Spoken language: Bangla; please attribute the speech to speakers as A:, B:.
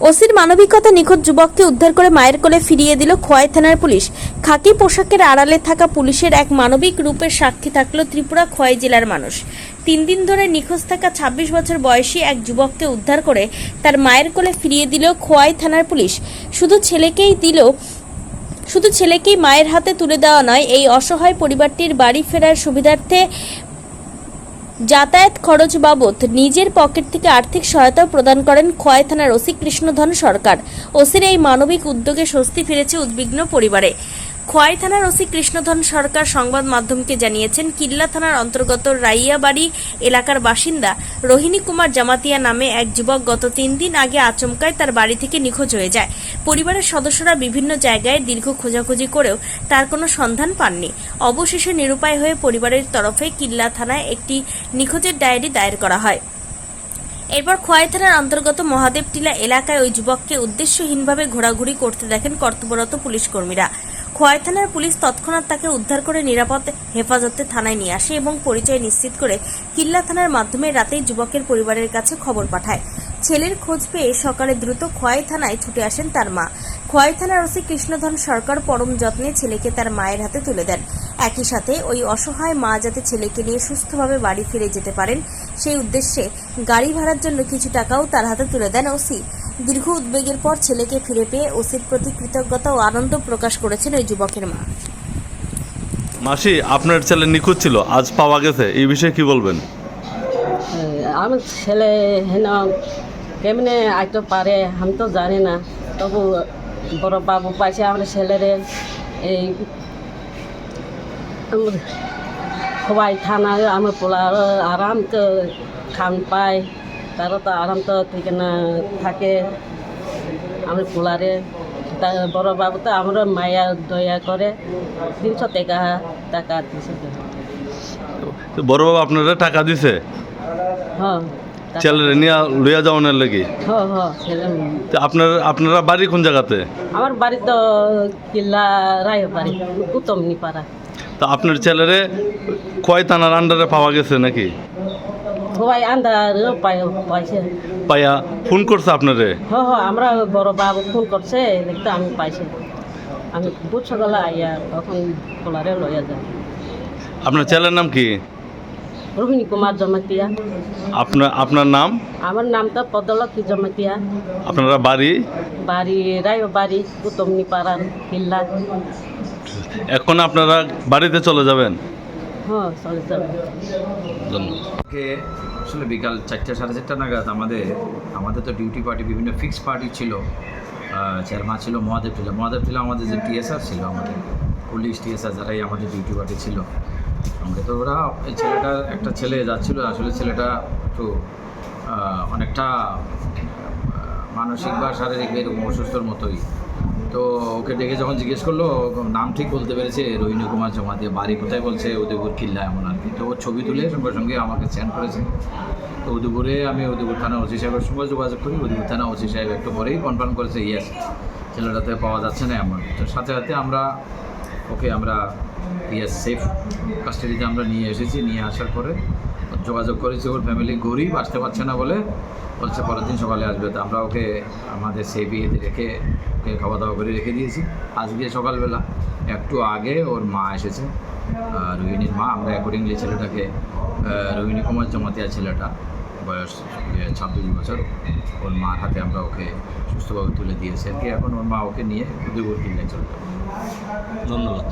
A: ওসির মানবিকতা নিখোঁজ যুবককে উদ্ধার করে মায়ের কোলে ফিরিয়ে দিল খোয়াই থানার পুলিশ। খাকি পোশাকের আড়ালে থাকা পুলিশের এক মানবিক রূপের সাক্ষী থাকলো ত্রিপুরা খোয়াই জেলার মানুষ। 3 দিন ধরে নিখোঁজ থাকা 26 বছর বয়সী এক যুবককে উদ্ধার করে তার মায়ের কোলে ফিরিয়ে দিল খোয়াই থানার পুলিশ। শুধু ছেলেকেই মায়ের হাতে তুলে দেওয়া নয়, এই অসহায় পরিবারটির বাড়ি ফেরার সুবিধার্থে যাতায়াত খরচ বাবদ নিজের পকেট থেকে আর্থিক সহায়তা প্রদান করেন খোয়াই থানার ওসি কৃষ্ণধন সরকার। ওসির এই মানবিক উদ্যোগে স্বস্তি ফিরেছে উদ্বিগ্ন পরিবারে। খোয়াই থানার ওসি কৃষ্ণধন সরকার সংবাদ মাধ্যমকে জানিয়েছেন, কিল্লা থানার অন্তর্গত রাইয়াবাড়ি এলাকার বাসিন্দা রোহিণী কুমার জামাতিয়া নামে এক যুবক গত 3 দিন আগে আচমকায় তার বাড়ি থেকে নিখোঁজ হয়ে যায়। পরিবারের সদস্যরা বিভিন্ন জায়গায় দীর্ঘ খোঁজাখুঁজি করেও তার কোনো সন্ধান পাননি। অবশেষে নিরুপায় হয়ে পরিবারের তরফে কিল্লা থানায় একটি নিখোঁজের ডায়েরি দায়ের করা হয়। এরপর খোয়াই থানার অন্তর্গত মহাদেব টিলা এলাকায় ওই যুবককে উদ্দেশ্যহীনভাবে ঘোরাঘুরি করতে দেখেন কর্তব্যরত পুলিশ কর্মীরা। খোয়াই থানার পুলিশ তৎক্ষণাৎ তাকে উদ্ধার করে নিরাপদ হেফাজতে থানায় নিয়ে আসে এবং পরিচয় নিশ্চিত করে কিল্লা থানার মাধ্যমে রাতেই যুবকের পরিবারের কাছে খবর পাঠায়। ছেলের খোঁজ পেয়ে সকালে দ্রুত খোয়াই থানায় ছুটে আসেন তার মা। খোয়াই থানার ওসি কৃষ্ণধন সরকার পরম যত্নে ছেলেকে তার মায়ের হাতে তুলে দেন। একই সাথে ওই অসহায় মা যাতে ছেলেকে নিয়ে সুস্থভাবে বাড়ি ফিরে যেতে পারেন সেই উদ্দেশ্যে গাড়ি ভাড়ার জন্য কিছু টাকাও তার হাতে তুলে দেন ওসি। দীর্ঘ উদ্বেগের পর ছেলেকে ফিরে পেয়ে ওসির প্রতি কৃতজ্ঞতা ও আনন্দ প্রকাশ করেছেন ওই যুবকের মা।
B: মাসি, আপনার ছেলে নিখোঁজ ছিল, আজ পাওয়া গেছে, এই বিষয়ে কি বলবেন?
C: আমার ছেলে হেন কেমনে আইতে পারে আমি তো জানি না, তবু বড় বাবু পাইছে আমার ছেলেরে। এই খোয়াই থানা আমার পোলা আরাম তো খান পায়, তারা তো আরাম তো ঠিক না থাকে আমার পোলারে। বড় বাবু তো আমার মায়া দয়া করে 300 টাকা দিছে।
B: বড় বাবা আপনারা টাকা দিছে
C: হ্যাঁ,
B: ছেলের নিয়ে লইয়া যাওয়ার লাগি?
C: ছেলে।
B: আপনারা বাড়ি কোন জায়গাতে?
C: আমার বাড়ি তো কিল্লা রায় বাড়ি কুতমনি পাড়া।
B: তা আপনার ছেলেরে খোয়াই থানার আন্ডারে পাওয়া গেছে নাকি?
C: সবাই আন্দার পাইছে।
B: পাইয়া ফোন করছে আপনারে?
C: আমরা বড় বাবু ফোন করছে, দেখতে আমি পাইছি। আমি বুধ সকালে আইয়া তখন পোলারে লইয়া যাই।
B: আপনার ছেলের নাম কি?
C: রোহিণী কুমার জমাতিয়া।
B: আপনার নাম?
C: আমার নামটা পদলক্ষ্মী জমাতিয়া।
B: আপনারা বাড়ি
C: রায় বাড়ি কুতমনি পাড়ার কিল্লা।
B: এখন আপনারা বাড়িতে চলে যাবেন?
C: চলে যাবে।
D: আসলে বিকাল 4টা 4:30 নাগাদ আমাদের তো ডিউটি পার্টি বিভিন্ন ফিক্স পার্টি ছিল। চেয়ারম্যান ছিল মহাদেব টিলা আমাদের যে টিএসআর ছিল, আমাদের পুলিশ টিএসআর যারাই আমাদের ডিউটি পার্টি ছিল। সঙ্গে তো ওরা এই একটা ছেলে যাচ্ছিলো, আসলে ছেলেটা একটু অনেকটা মানসিক বা শারীরিক এরকম অসুস্থর মতোই। তো ওকে ডেকে যখন জিজ্ঞেস করলো, নাম ঠিক বলতে পেরেছে, রোহিণী কুমার জমাতিয়া, বাড়ি কোথায় বলছে উদয়পুর কিল্লা এমন আর কি। তো ওর ছবি তুলে সঙ্গে সঙ্গে আমাকে সেন্ড করেছে। তো আমি উদয়পুর থানা ওসি সাহেবের সঙ্গে যোগাযোগ করি। উদয়পুর থানা ওসি সাহেব একটু পরেই কনফার্ম করেছে, ইয়েস ছেলেটাতে পাওয়া যাচ্ছে না এমন। তো সাথে সাথে আমরা সেফ কাস্টাডিতে আমরা নিয়ে এসেছি। নিয়ে আসার পরে যোগাযোগ করেছি, ওর ফ্যামিলি গরিব, আসতে পারছে না বলছে পরের দিন সকালে আসবে। তো আমরা ওকে আমাদের সেফ ইয়েতে রেখে খাওয়া দাওয়া করে রেখে দিয়েছি। আজকে সকালবেলা একটু আগে ওর মা এসেছে, রোহিণীর মা। আমরা অ্যাকর্ডিংলি ছেলেটাকে রোহিণী কুমার জমাতিয়া ছেলেটা বয়স 26 বছর, ওর মার হাতে আমরা ওকে সুস্থভাবে তুলে দিয়েছি আর কি। এখন ওর মা ওকে নিয়ে উদয়পুর কিল্লায় চলে যাবে।
B: ধন্যবাদ।